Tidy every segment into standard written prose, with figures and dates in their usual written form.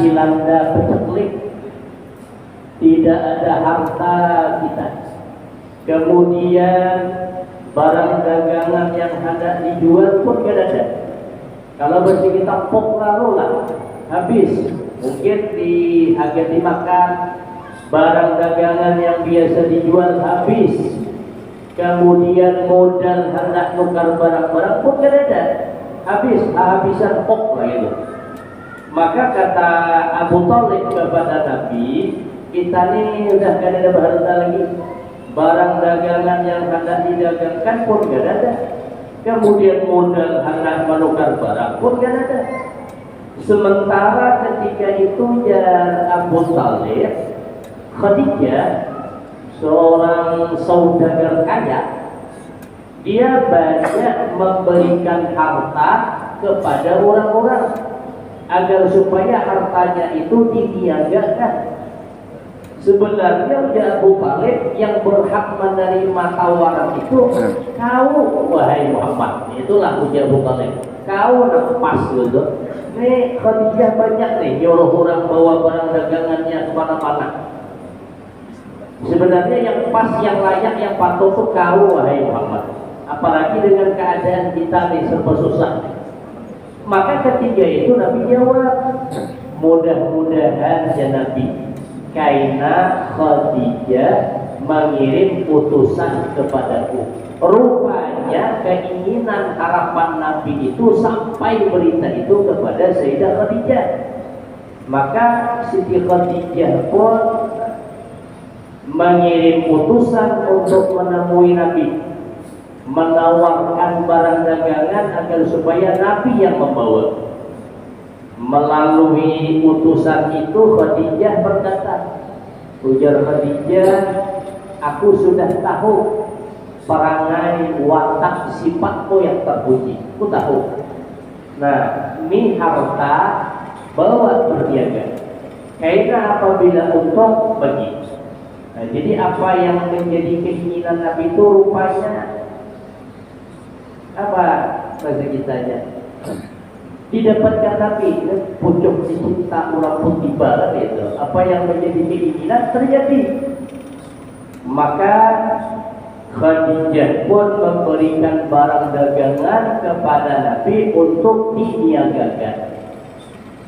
dilanda peceklik, tidak ada harta kita. Kemudian barang dagangan yang hendak dijual pun tidak ada. Kalau bersih kita pok lalu lah, habis. Mungkin agak dimakan, barang dagangan yang biasa dijual habis. Kemudian modal hendak nukar barang-barang pun tidak ada, habisan pok lah itu. Maka kata Abu Thalib kepada Nabi, kita ini udah gak ada harta lagi, barang dagangan yang hendak didagangkan pun gak ada, kemudian modal hendak menukar barang pun gak ada. Sementara ketika itu ya Abu Thalib, Khadijah seorang saudagar kaya, dia banyak memberikan harta kepada orang-orang agar supaya hartanya itu diniagakan. Sebenarnya ya Abu Thalib yang berhak menerima tawaran itu kau, wahai Muhammad. Itulah ujar Abu Thalib, kau pas gitu. Nih Khadijah banyak nih nyuruh orang bawa barang dagangannya kemana-mana. Sebenarnya yang pas, yang layak, yang patuh itu kau, wahai Muhammad. Apalagi dengan keadaan kita nih serba susah. Maka ketiga itu Nabi jawab, mudah-mudahan ya Nabi, karena Khadijah mengirim utusan kepadaku. Rupanya keinginan harapan Nabi itu sampai berita itu kepada Sayyidah Khadijah. Maka Siti Khadijah pun mengirim utusan untuk menemui Nabi, menawarkan barang dagangan agar supaya Nabi yang membawa. Melalui utusan itu Khadijah berkata, ujar Khadijah, aku sudah tahu perangai watak sifatmu yang terpuji, aku tahu. Nah, ini harta bawa berniaga. Karena apabila untung bagi. Nah, jadi apa yang menjadi keinginan Nabi itu rupanya apa bahasa kitanya? Didapatkan Nabi, pucuk cinta orang pun tiba itu. Apa yang menjadi keinginan terjadi. Maka Khadijah pun memberikan barang dagangan kepada Nabi untuk diniagakan.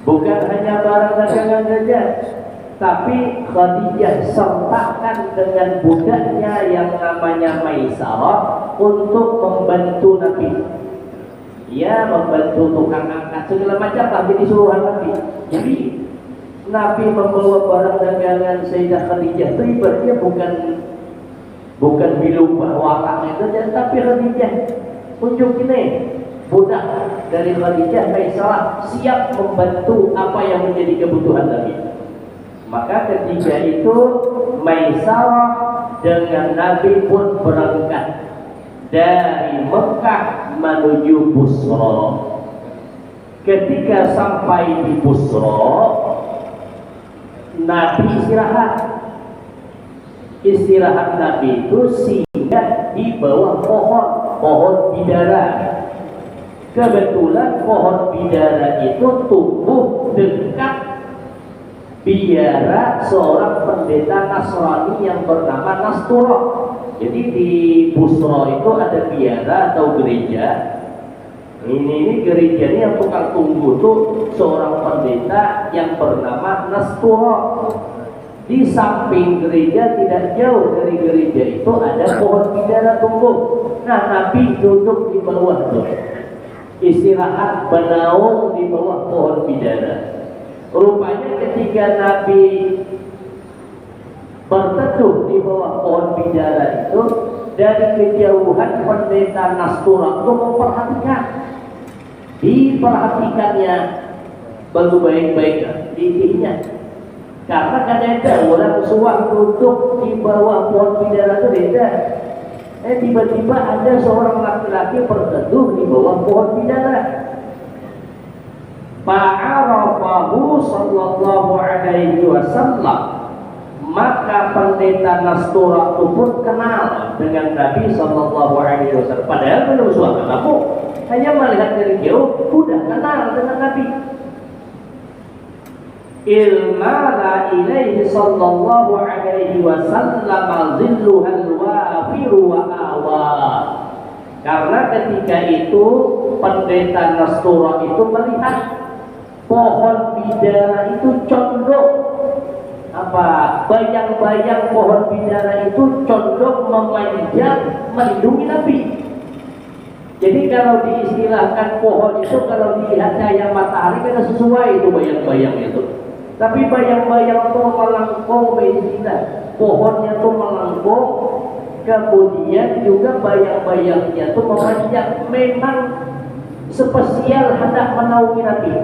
Bukan hanya barang dagangan saja, tapi Khadijah sertakan dengan budaknya yang namanya Maisarah untuk membantu Nabi. Ia membantu tukang angkat segala macam lah, jadi suruhan Nabi. Jadi Nabi membawa barang dagangan Sayyidah Khadijah itu ibaratnya bukan bilubah wataknya saja, tapi Khadijah tunjuk ini budak dari Khadijah Maisarah siap membantu apa yang menjadi kebutuhan Nabi. Maka ketika itu Maisarah dengan Nabi pun berangkat dari Mekah menuju Busra. Ketika sampai di Busra, Nabi istirahat Nabi itu singgah di bawah pohon bidara. Kebetulan pohon bidara itu tumbuh dekat biara seorang pendeta Nasrani yang bernama Nasturah. Jadi di Busra itu ada biara atau gereja. Ini gereja ini yang tukang tunggu tuh seorang pendeta yang bernama Nasturah. Di samping gereja tidak jauh dari gereja itu ada pohon bidara tumbuh. Nah, Nabi duduk di bawah tuh, istirahat bernaung di bawah pohon bidara. Rupanya ketika Nabi berteduh di bawah pohon bidara itu, dari kejauhan pendeta Nasturah itu memperhatikan. Diperhatikannya baru baik-baik dirinya. Karena kadang ada orang suang duduk di bawah pohon bidara itu beda. Tiba-tiba ada seorang laki-laki berteduh di bawah pohon bidara. Fa'arafahu sallallahu alaihi wasallam. Maka pendeta Nasturah itu pun kenal dengan Nabi sallallahu alaihi wasallam. Padahal belum suatu kamu, hanya melihat dari jauh sudah kenal dengan Nabi. ilmala ilaihi sallallahu alaihi wasallam zilluhal wafiru wa awa. Karena ketika itu pendeta Nastura itu melihat pohon bidara itu condong bayang-bayang pohon bidara itu condong memanjang melindungi Nabi. Jadi kalau diistilahkan pohon itu kalau dilihat cahaya matahari kan sesuai itu bayang-bayang itu. Tapi bayang-bayang itu melengkung istilah pohonnya itu melengkung, kemudian juga bayang-bayangnya itu memanjang, memang spesial hendak menaungi Nabi.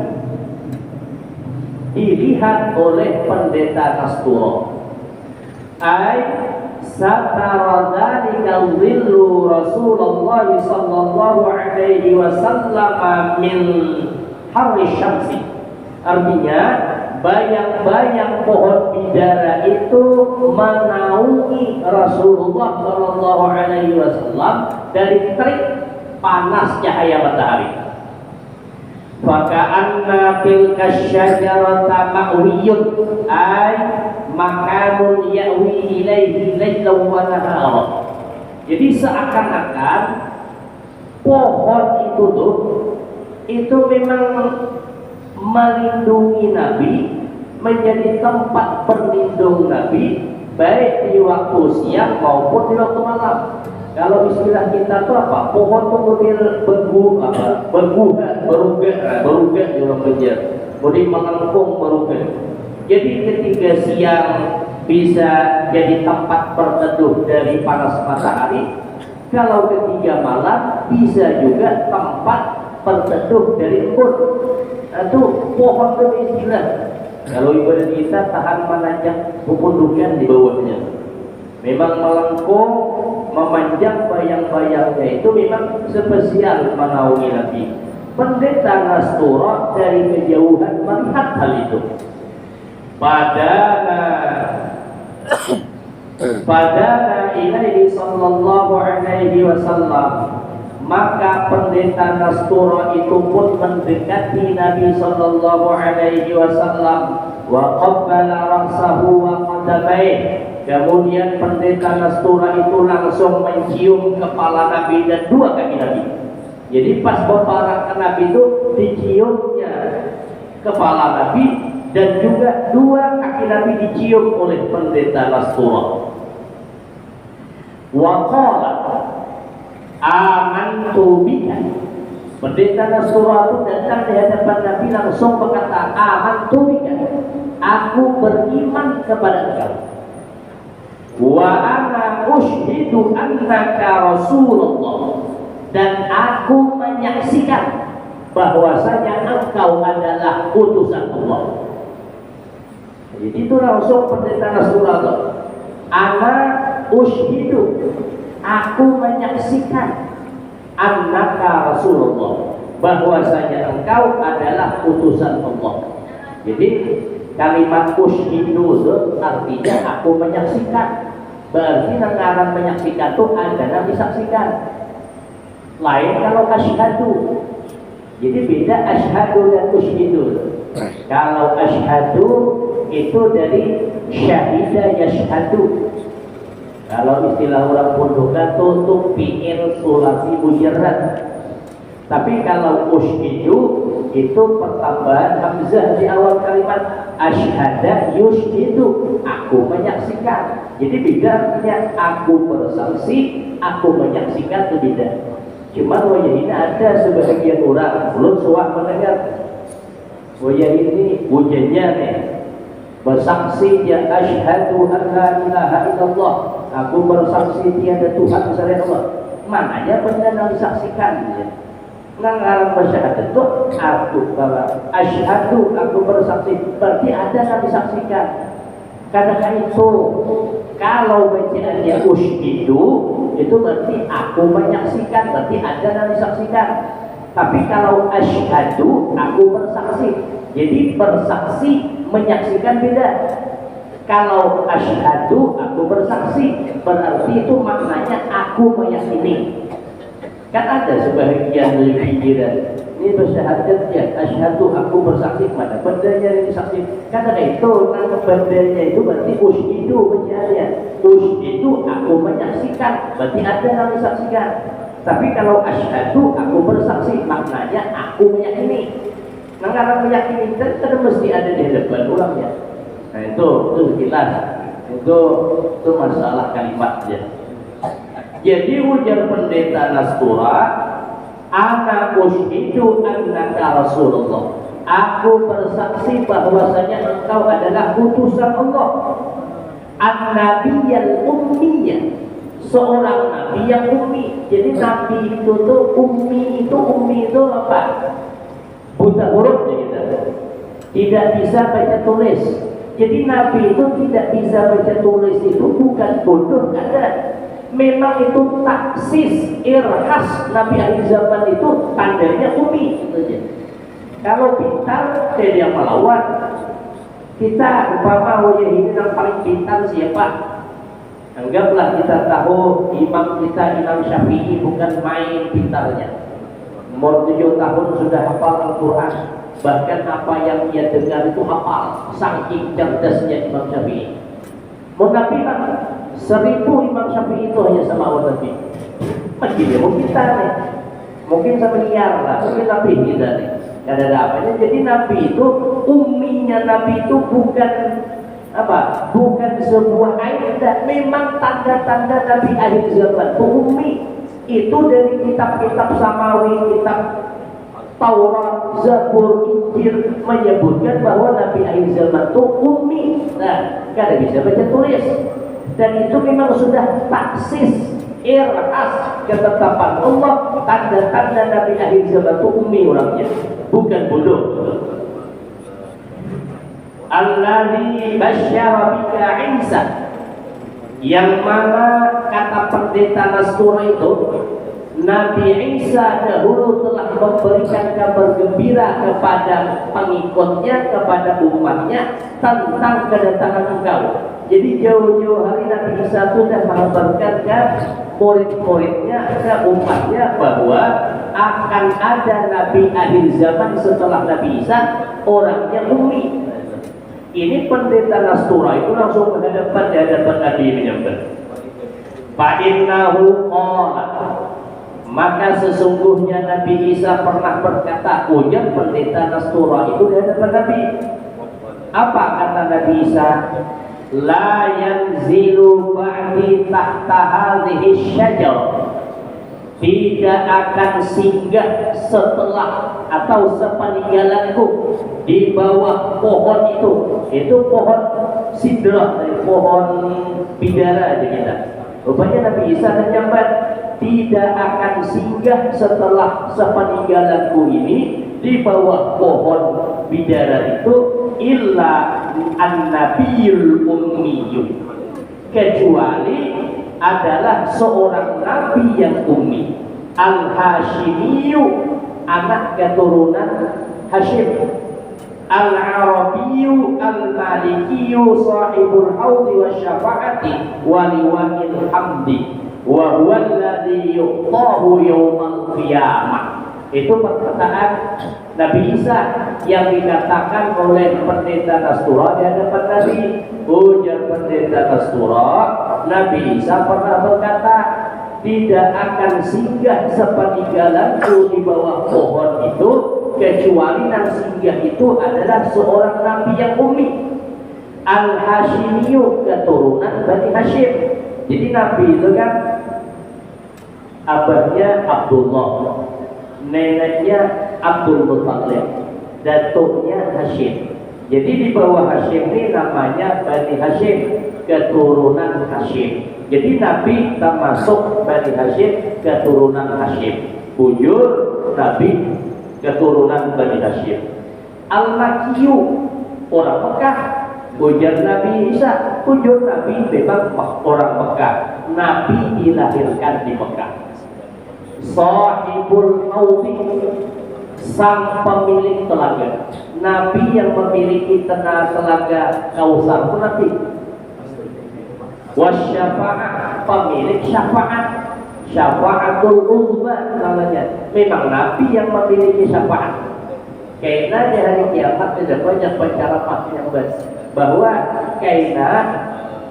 Dilihat oleh pendeta Nastura. Satara dzalika dhillu Rasulullah sallallahu alaihi wasallam min harri syamsi. Artinya bayang-bayang pohon bidara itu menaungi Rasulullah sallallahu alaihi wasallam dari terik panas cahaya matahari. Faka'anna tilka syajarata ma'wiyun ay makanun ya'wi ilaihi lailan wa nahara. Jadi seakan-akan pohon itu memang melindungi Nabi, menjadi tempat berlindung Nabi baik di waktu siang maupun di waktu malam. Kalau istilah kita tuh apa? Pohon tuh model berugat di orang Banjar. Model melengkung berugat. Jadi ketika siang bisa jadi tempat berteduh dari panas matahari. Kalau ketika malam bisa juga tempat berteduh dari embun. Itu pohon itu istilah. Kalau ibadah kita tahan menanjak pepundukan di bawahnya. Memang melengkung, memanjang bayang-bayangnya itu memang spesial menaungi Nabi. Pendeta Nastura dari kejauhan melihat hal itu. Padana ilaihi sallallahu alaihi wasallam. Maka pendeta Nastura itu pun mendekati Nabi sallallahu alaihi wasallam wa qabbala ra'sahu wa qadamaihi. Kemudian pendeta Nastura itu langsung mencium kepala Nabi dan dua kaki Nabi. Jadi pas berparak ke Nabi itu diciumnya kepala Nabi dan juga dua kaki Nabi dicium oleh pendeta Nastura. Wa qala amantu bika. Pendeta Nastura itu datang di hadapan Nabi langsung berkata, amantu bika. Aku beriman kepada engkau. Wa ana ushhidu annaka Rasulullah, dan aku menyaksikan bahwasanya engkau adalah utusan Allah. Jadi itu langsung pendeta Nasrullah. Ana ushhidu, aku menyaksikan annaka Rasulullah, bahwasanya engkau adalah utusan Allah. Jadi kalimat ushhidu artinya aku menyaksikan. Berarti ngarang menyaksikan itu adalah disaksikan. Lain kalau asyhadu. Jadi beda asyhadu dan ushhidu. Kalau asyhadu itu dari syahida yashhadu. Kalau istilah orang pondokan tutup fi'il sulasi mujarrad. Tapi kalau ushhidu itu pertambahan hamzah di awal kalimat asyhada yushhidu, aku menyaksikan. Jadi beda artinya aku bersaksi, aku menyaksikan itu beda. Cuma wajah ini ada sebagian orang belum suah mendengar. Wajah ini wajahnya nih bersaksi dia asyhadu an la ilaha illallah, aku bersaksi tiada Tuhan selain Allah. Mananya benar yang disaksikan ya. Ngarang bersyahadat itu aku bahwa asyhadu, aku bersaksi, berarti ada yang disaksikan. Karena itu kalau bacaannya ushhidu itu berarti aku menyaksikan, berarti ada yang disaksikan. Tapi kalau asyhadu, aku bersaksi. Jadi bersaksi menyaksikan beda. Kalau asyhadu, aku bersaksi, berarti itu maknanya aku meyakini. Kan ada sebagian dari pikiran Ini bersyahadat ya, asyhadu aku bersaksi kepada bendanya yang disaksi. Karena itu, nama bendanya itu berarti ushidu bacaannya. Ushidu aku menyaksikan, berarti ada yang disaksikan. Tapi kalau asyhadu aku bersaksi, maknanya aku meyakini. Nah karena meyakini kan mesti ada di depan orangnya. Nah itu jelas. Itu masalah kalimatnya. Jadi ujar pendeta Nastura, ana ushidu annaka Rasulullah. Aku bersaksi bahwasanya engkau adalah utusan Allah. An-Nabiyyal Ummiyah, seorang nabi yang ummi. Jadi nabi itu tuh ummi itu apa? Buta huruf gitu. Tidak bisa baca tulis. Jadi nabi itu tidak bisa baca tulis itu bukan bodoh, ada. Memang itu taksis irhas Nabi akhir zaman itu tandanya ummi gitu aja. Kalau pintar dia melawan. Kita umpama ini yang paling pintar siapa? Anggaplah kita tahu imam kita Imam Syafi'i bukan main pintarnya. Umur 7 tahun sudah hafal Al-Quran. Bahkan apa yang ia dengar itu hafal. Saking cerdasnya Imam Syafi'i. Mau Nabi kan 1000 Imam Syafi'i itu hanya sama Allah Nabi. Mungkin ya, mungkin kita nih. Mungkin sama liar lah, mungkin Nabi kita nih. Gak ada apanya. Jadi Nabi itu, umminya Nabi itu bukan apa? Bukan sebuah aib. Memang tanda-tanda Nabi akhir zaman itu ummi. Itu dari kitab-kitab samawi, kitab Taurat, Zabur, Injil menyebutkan bahwa Nabi akhir zaman itu ummi. Nah, gak bisa baca tulis. Dan itu memang sudah taksis irhas ketetapan Allah, tanda-tanda Nabi akhir zaman itu ummi orangnya, bukan bodoh. Alladzi basyara bika Isa, yang mana kata pendeta Nastura itu Nabi Isa dahulu telah memberikan kabar gembira kepada pengikutnya, kepada umatnya tentang kedatangan engkau. Jadi jauh-jauh hari Nabi Isa sudah mengabarkan ke murid-muridnya, ke umatnya bahwa akan ada Nabi akhir zaman setelah Nabi Isa, orangnya ummi. Ini pendeta Nastura itu langsung menghadapkan di hadapan Nabi menyampaikan, Fa'innahu qala, maka sesungguhnya Nabi Isa pernah berkata, ujar pendeta Nastura itu di hadapan Nabi. Apa kata Nabi Isa? La yanzilu ba'di tahta hadhihi syajar, tidak akan singgah setelah atau sepeninggalanku di bawah pohon itu pohon sidrah, pohon bidara aja kita. Rupanya Nabi Isa menyambat, tidak akan singgah setelah sepeninggalanku ini di bawah pohon bidara itu illa an-nabiyul ummiyun, kecuali adalah seorang nabi yang ummi, al-hashimiyu, anak keturunan Hashim, al-arabiyu al-malikiyu sahibul haudi wa syafaati wa liwa'il hamdi wa huwa alladhi yuqtahu yawmal qiyamah. Itu perkataan Nabi Isa yang dikatakan oleh pendeta Nastura di hadapan Nabi. Ujar pendeta Nastura, Nabi Isa pernah berkata, tidak akan singgah sepeninggalanku di bawah pohon itu, kecuali yang singgah itu adalah seorang nabi yang ummi, al-hashimiyu, keturunan Bani Hashim. Jadi Nabi itu kan abahnya Abdullah, neneknya Abdul Muttalib, datuknya Hashim. Jadi di bawah Hashim ini namanya Bani Hashim, keturunan Hashim. Jadi Nabi termasuk Bani Hashim, keturunan Hashim. Bujur Nabi keturunan Bani Hashim. Al-Makkiyu, orang Mekah. Ujar Nabi Isa, bujur Nabi memang orang Mekah. Nabi dilahirkan di Mekah. Sahibul Mauti, sang pemilik telaga. Nabi yang memiliki telaga Kausar pun Nabi. Wasyafa'ah, pemilik syafaat. syafaatul uzma namanya. Memang Nabi yang memiliki syafaat. Karena di hari kiamat ada banyak penceramah yang bahwa karena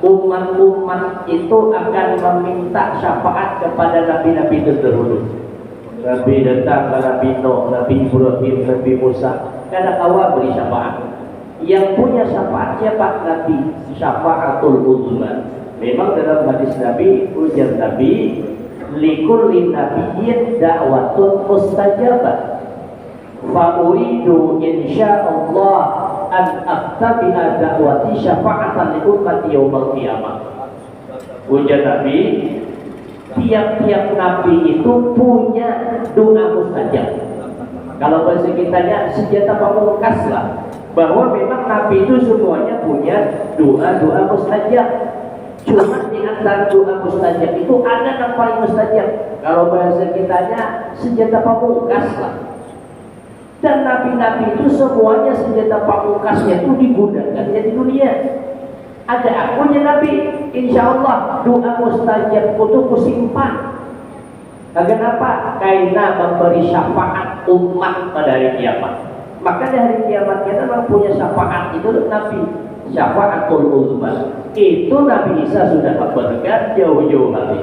umat-umat itu akan meminta syafaat kepada nabi-nabi terdahulu. Nabi datang ke Nabi Nuh, Nabi Ibrahim, Nabi Musa, karena awal beri syafaat. Yang punya syafaat siapa? Nabi, syafaatul uzma. Memang dalam hadis Nabi, ujar Nabi, likulli nabiyyin da'watun mustajabah. Fa uridu insyaallah an aktabiha da'wati syafa'atan li ummati yaumil qiyamah. Ujar Nabi, tiap-tiap nabi itu punya doa mustajab. Kalau bahasa kitanya senjata pamungkas lah, bahwa memang nabi itu semuanya punya doa-doa mustajab. Cuma di antara doa mustajab itu ada yang paling mustajab. Kalau bahasa kitanya senjata pamungkas lah. Dan nabi-nabi itu semuanya senjata pamungkasnya itu digunakannya di dunia. Ada akunnya Nabi, insya Allah doa mustajab itu kusimpan. Agar apa? Karena memberi syafaat umat pada hari kiamat. Maka di hari kiamat kita memang punya syafaat itu Nabi, syafaatul uzma. Itu Nabi Isa sudah kabarkan jauh-jauh hari.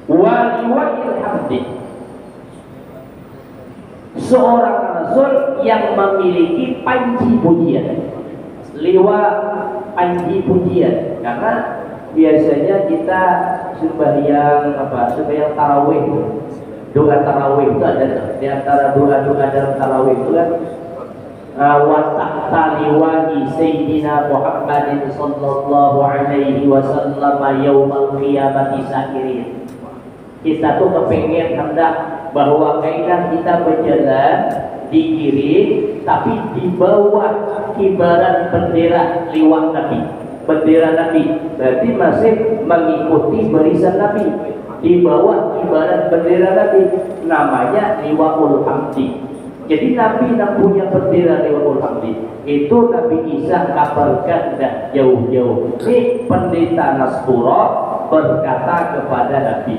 Waliwa'il hamdi, seorang rasul yang memiliki panji pujian. Liwa panji pujian, karena biasanya kita sembahyang tarawih, doa tarawih itu ada di antara doa-doa dalam tarawih itu kan wa tahta liwa'i sayyidina Muhammadin sallallahu alaihi wasallam yaumal qiyamati sakirin. Kita tuh kepengen hendak bahwa kaitan kita berjalan di kiri, tapi di bawah kibaran bendera liwat Nabi, bendera Nabi, berarti masih mengikuti barisan Nabi. Di bawah kibaran bendera Nabi, namanya liwaul hamdi. Jadi Nabi yang punya bendera liwaul hamdi itu Nabi Isa kabarkan dah jauh-jauh. Ini pendeta Nastura berkata kepada Nabi,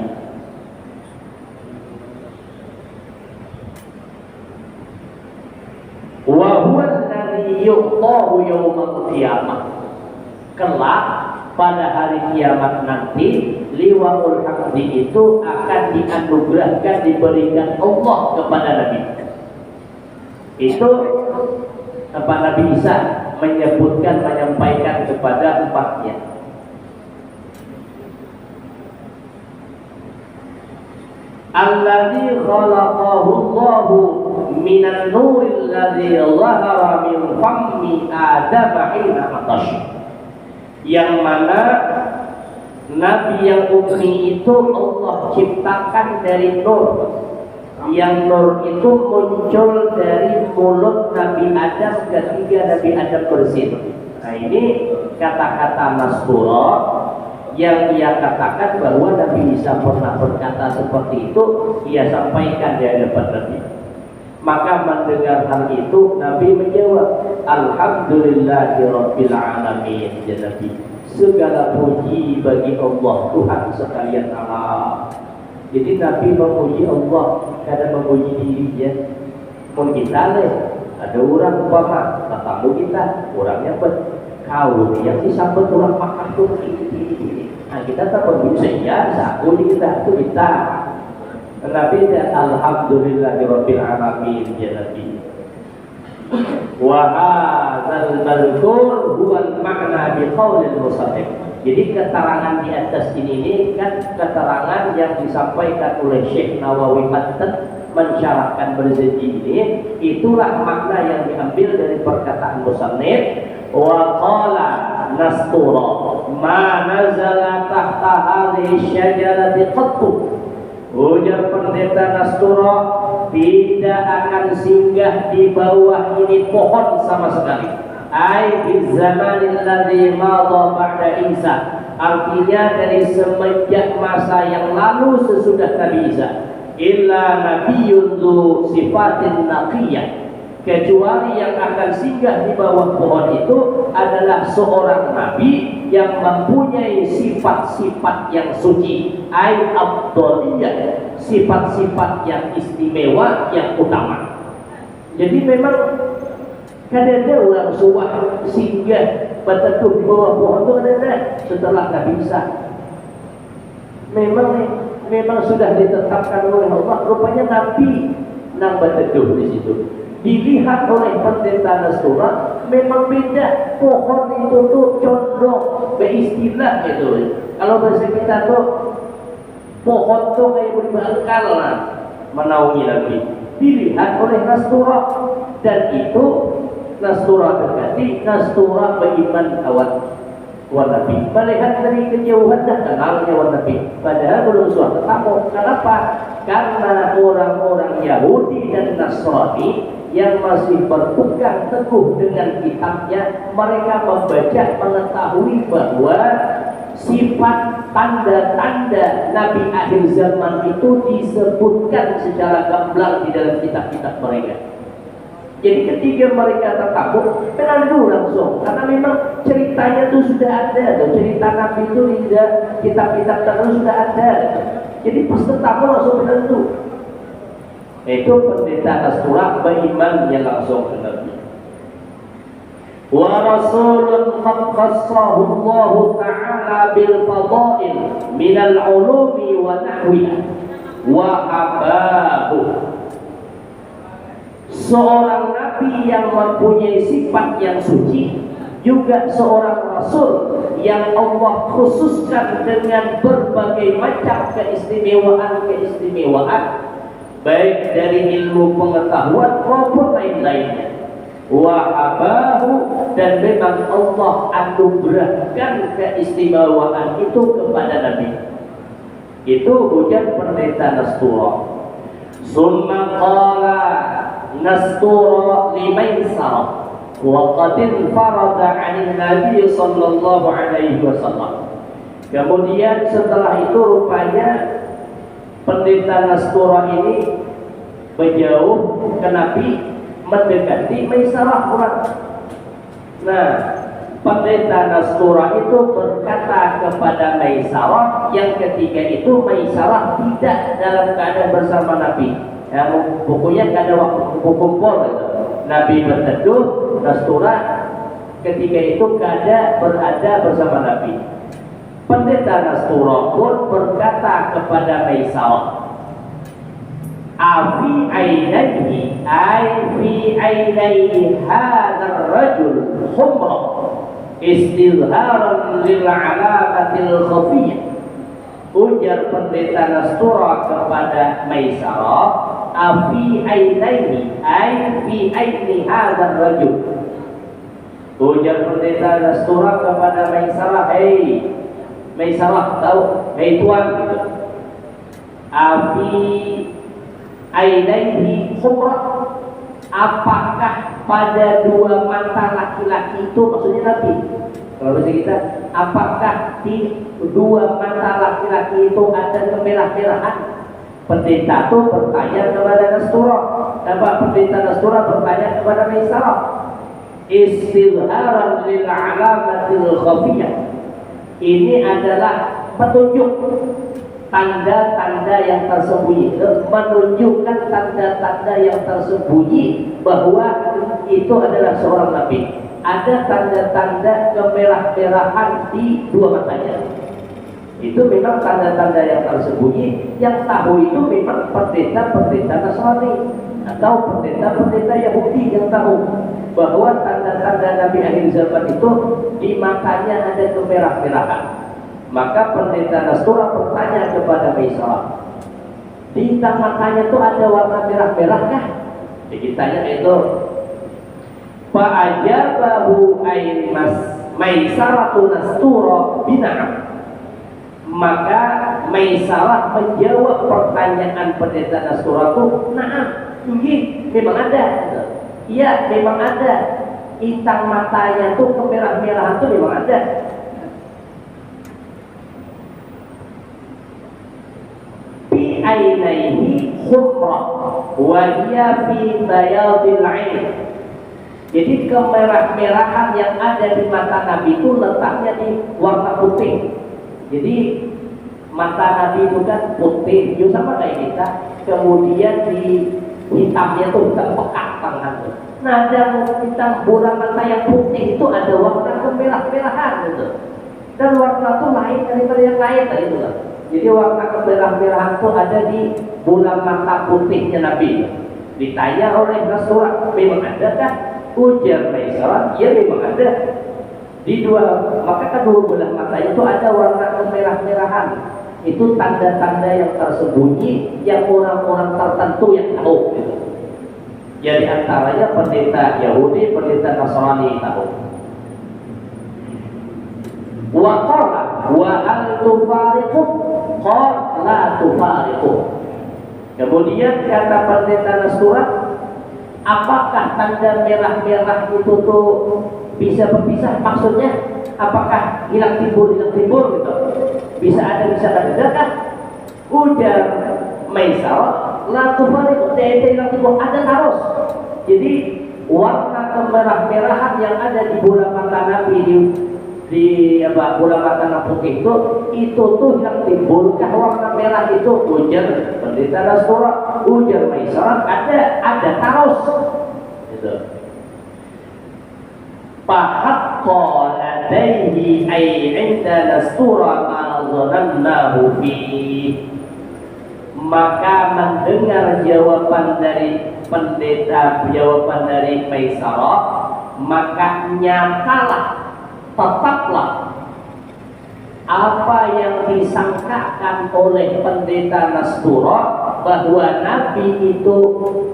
wa huwa alladhi yu'tahu yaumal qiyamah. Kelak pada hari kiamat nanti liwaul hamdi itu akan dianugerahkan, diberikan Allah kepada Nabi. Itu apa Nabi Isa menyebutkan, menyampaikan kepada umatnya. Alladzi khalaqahu Allahu minan nuril ladzi dhahara min fammi Adam hina atash. Yang mana Nabi yang ummi itu Allah ciptakan dari nur. Yang nur itu muncul dari mulut Nabi Adam ketika Nabi Adam bersin. Nah ini kata-kata Nastura yang ia katakan bahwa Nabi Isa pernah berkata seperti itu, ia sampaikan di hadapan Nabi. Maka mendengar hal itu Nabi menjawab, Alhamdulillahirabbil alamin. Ya Nabi, segala puji bagi Allah Tuhan sekalian alam. Jadi Nabi memuji Allah karena memuji dirinya. Pun kita ada orang umpama tetamu kita, orangnya kau yang disambut orang makan tuh ini. Nah kita tak perlu saja saku kita itu kita. Nabi dan Alhamdulillahirabbil alamin. Ya Nabi. Wa hadzal mazkur huwa al-ma'na bi qaulil musannif. Jadi keterangan di atas ini kan keterangan yang disampaikan oleh Syekh Nawawi mensyarahkan berjanji ini, itulah makna yang diambil dari perkataan musannif. Wa qala Nastura ma nazala tahta hadhihi syajarati qattu. Ujar pendeta Nastura, tidak akan singgah di bawah ini pohon sama sekali. Ai fi zamanil ladzi madha ba'da Isa. Artinya dari semenjak masa yang lalu sesudah Nabi Isa. Illa nabiyyun dzu sifatin naqiyah. kecuali yang akan singgah di bawah pohon itu adalah seorang nabi yang mempunyai sifat-sifat yang suci, al-afdhaliyah, sifat-sifat yang istimewa, yang utama. Jadi memang kadang-kadang orang suah singgah berteduh di bawah pohon itu kadang-kadang setelah Nabi Isa. Memang sudah ditetapkan oleh Allah, rupanya Nabi nang berteduh di situ. Dilihat oleh pendeta Nastura, memang beda. Pohon itu tuh condong beristilah gitu. Kalau bahasa kita tuh pohon tuh kayak berbangkal lah menaungi Nabi. Dilihat oleh Nastura, dan itu Nastura berkati, Nastura beriman awal Nabi. Melihat dari kejauhan dah kenalnya Nabi. Padahal belum suatu ketemu. Kenapa? Karena orang-orang Yahudi dan Nasrani yang masih berpegang teguh dengan kitabnya, mereka membaca, mengetahui bahwa sifat tanda-tanda Nabi akhir zaman itu disebutkan secara gamblang di dalam kitab-kitab mereka. Jadi ketika mereka terkabur, penandu langsung, karena memang ceritanya itu sudah ada, cerita Nabi itu di kitab-kitab tertentu sudah ada. Jadi pas tertamu langsung penandu. Itu pendeta Nastura beriman yang langsung ke Nabi. Wa rasulun qad khassahu Allah ta'ala bil fadail minal ulumi wa nahwiha wa abahu. Seorang nabi yang mempunyai sifat yang suci, juga seorang rasul yang Allah khususkan dengan berbagai macam keistimewaan, baik dari ilmu pengetahuan maupun lain-lainnya. Wahabahu, dan memang Allah anugerahkan keistimewaan itu kepada Nabi. Itu ujar pendeta Nastura. Summa qala Nastura limaisarah wa qadin farada 'anil Nabi sallallahu alaihi wasallam. Kemudian setelah itu rupanya pendeta Nastura ini menjauh ke Nabi, mendekati Maisarah orang. Nah, pendeta Nastura itu berkata kepada Maisarah, yang ketika itu Maisarah tidak dalam keadaan bersama Nabi. Ya, pokoknya ada waktu kumpul gitu. Nabi berteduh, Nastura ketika itu berada bersama Nabi. Pendeta Nastura pun berkata kepada Maisarah, Afi ainaihi ay fi ainaihi hadzal rajul khumra istizharan lil alamatil khafiyah. Ujar pendeta Nastura kepada Maisarah, Afi ainaihi ay fi aini hadzal rajul. Ujar pendeta Nastura kepada Maisarah, hei Maisarah, tahu, hei tuan gitu. Afi ainaihi khumra, apakah pada dua mata laki-laki itu, maksudnya Nabi, kalau bahasa kita, apakah di dua mata laki-laki itu ada kemerah-merahan? Pendeta itu bertanya kepada Nastura. Pendeta Nastura bertanya kepada Maisarah, istizharan lil alamatil khafiyah. Ini adalah petunjuk tanda-tanda yang tersembunyi, menunjukkan tanda-tanda yang tersembunyi bahwa itu adalah seorang nabi. Ada tanda-tanda kemerah-merahan di dua matanya. Itu memang tanda-tanda yang tersembunyi. Yang tahu itu memang pendeta-pendeta Nasrani atau pendeta-pendeta Yahudi yang tahu bahwa tanda-tanda Nabi akhir zaman itu di matanya ada kemerah-merahan. Maka pendeta Nastura bertanya kepada Maisarah, di matanya itu ada warna merah-merah kah? Ditanya itu, fa'ajabahu ay Maisaratu Nastura bina'am. Maka Maisarah menjawab pertanyaan pendeta Nastura itu, na'am, ini memang ada. Iya, memang ada. Intang matanya itu kemerah-merahan itu memang ada. Fi ainaihi khumra, wa hiya fi bayadil 'ain. Jadi kemerah-merahan yang ada di mata Nabi itu letaknya di warna putih. Jadi mata Nabi itu kan putih, itu sama kayak kita. Kemudian di hitamnya tuh bukan pekat tangan tuh. Nah, ada hitam bola mata yang putih itu ada warna kemerah-merahan gitu. Dan warna itu lain daripada yang lain gitu kan. Jadi warna kemerah-merahan itu ada di bola mata putihnya Nabi. Ditanya oleh Rasulullah, memang ada kan? Ujar Maisarah, ya memang ada. Di maka kedua belah mata itu ada warna kemerah-merahan. Itu tanda-tanda yang tersembunyi yang orang-orang tertentu yang tahu gitu. Ya di antaranya pendeta Yahudi, pendeta Nasrani tahu. Wa qala wa hal tufariqu qala la tufariqu. Kemudian kata pendeta Nasrani, apakah tanda merah-merah itu tuh bisa berpisah? Maksudnya apakah hilang timbul gitu? Bisa ada, bisa tidak kan? Ujar Maisarah, la tufariqu, tidak hilang timbul, ada terus. Jadi warna kemerah-merahan yang ada di bola mata Nabi di bola mata putih itu tuh yang timbulkah warna merah itu? Ujar pendeta Nasrani, ujar Maisarah, ada terus gitu. Fahaqqa ladaihi ay 'inda Nasrani ma dhanannahu fi. Maka mendengar jawaban dari pendeta, jawaban dari Maisarah, maka nyatalah, tetaplah apa yang disangkakan oleh pendeta Nasrani bahwa Nabi itu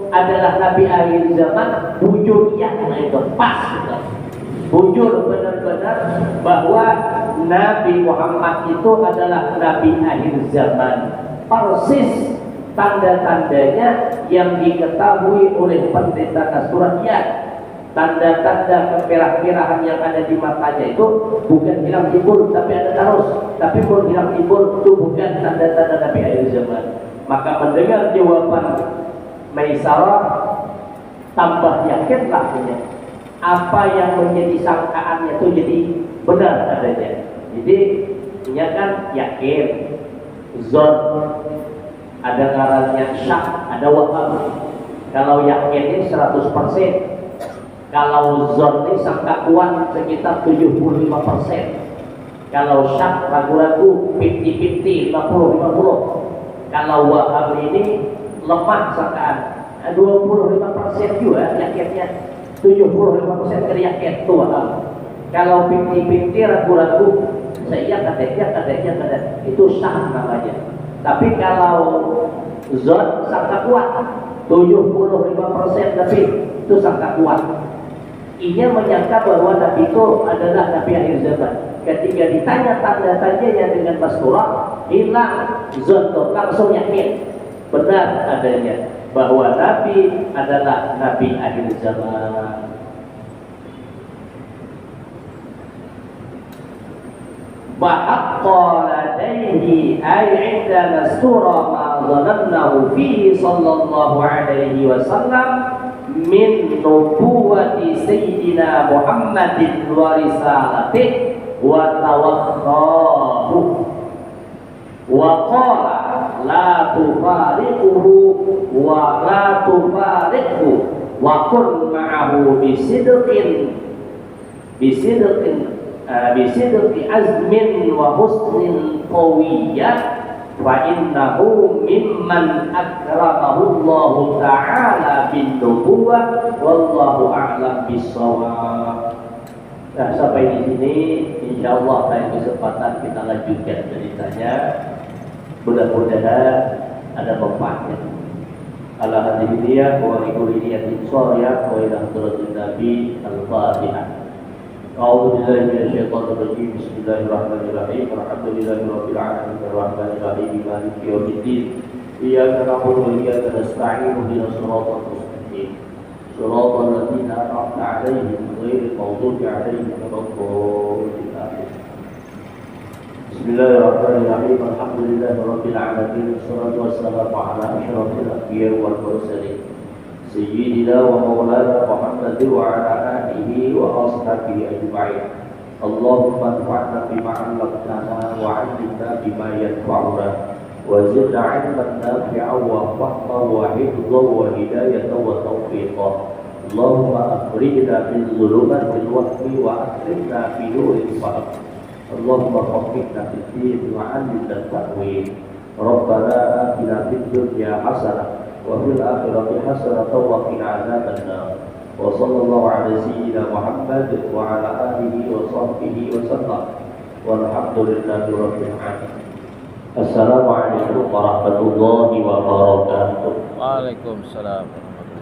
adalah Nabi akhir zaman. Bujur yang itu pas gitu. Bujur benar-benar bahwa Nabi Muhammad itu adalah Nabi akhir zaman. Persis tanda-tandanya yang diketahui oleh pendeta Nasrani. Ya, tanda-tanda kemerah-merahan yang ada di matanya itu bukan hilang timbul, tapi ada terus. Tapi pun hilang timbul itu bukan tanda-tanda Nabi akhir zaman. Maka mendengar jawaban Maisarah, tambah yakinlah punya apa yang menjadi sangkaannya itu jadi benar adanya. Jadi punya kan yakin, zon, ada ngarannya syak, ada waham. Kalau yakinnya 100%, kalau zon ini sangka kuat sekitar 75%. Kalau syak ragu-ragu 50-50, 50-50. Kalau waham ini lemah sangkaan 25% juga yakinnya, 75% yakin itu waham. Kalau 50-50 ragu-ragu, saya kadang itu syak namanya. Tapi kalau zon sangka kuat 75%, tapi itu sangka kuat. Ia menyangka bahwa Nabi itu adalah Nabi akhir zaman. Ketika ditanya tanda-tandanya dengan Masturah, hilang zon, langsung yakin benar adanya bahwa Nabi adalah Nabi akhir zaman. Bahaqqa ladaihi ay 'inda Nastura ma dhanannahu fihi sallallahu alaihi wasallam min nubuwati sayyidina Muhammadin wa risalatih wa tawakhahu wa qala la tufariquhu wa la tufariquhu wa kun ma'ahu bisidqin bisidqi azmin wa husnin qawiyyah fa innahu mimman akramahu Allah ta'ala bin nubuwah wallahu a'lam bissawab. Nah, sampai di sini insyaallah lain kesempatan kita lanjutkan ceritanya. Mudah-mudahan ada manfaatnya. Ala hadhihi wa likulli shariah wa ila hadratin nabi al-fatihah. A'udzu billahi minasyaitonir rajim. Bismillahirrahmanirrahim. Alhamdulillahirabbil alamin arrahmanir rahim maliki yaumiddin. Iyyaka na'budu wa iyyaka nasta'in ihdinas siratal mustaqim. Shiratal ladzina an'amta 'alaihim ghairil maghdubi 'alaihim waladdallin. Bismillahirrahmanirrahim. Alhamdulillahirabbil alamin. Wassalatu wassalamu ala asyrafil anbiya'i wal mursalin. Sayyidina wa maulana Muhammadin wa ala alihi wa ashabihi ajma'in. Allahumma anfa'na bima 'allamtana wa 'allimna bima yanfa'una wa zidna 'ilman nafi'an wa fahman wa hifdhan wa hidayatan wa tawfiqan. Allahumma akhrijna min dhulumatil wahmi wa akrimna bi nuril fahm. Allahumma faqihna fid din wa 'allimna at-ta'wil. Rabbana atina fid dunya hasanah wa fil akhirati hasanah wa qina 'adzabannar. Wa sallallahu ala sayyidina Muhammad wa ala alihi wa sahbihi wa sallam. Walhamdulillahi rabbil alamin. Assalamualaikum warahmatullahi wabarakatuh. Waalaikumsalam.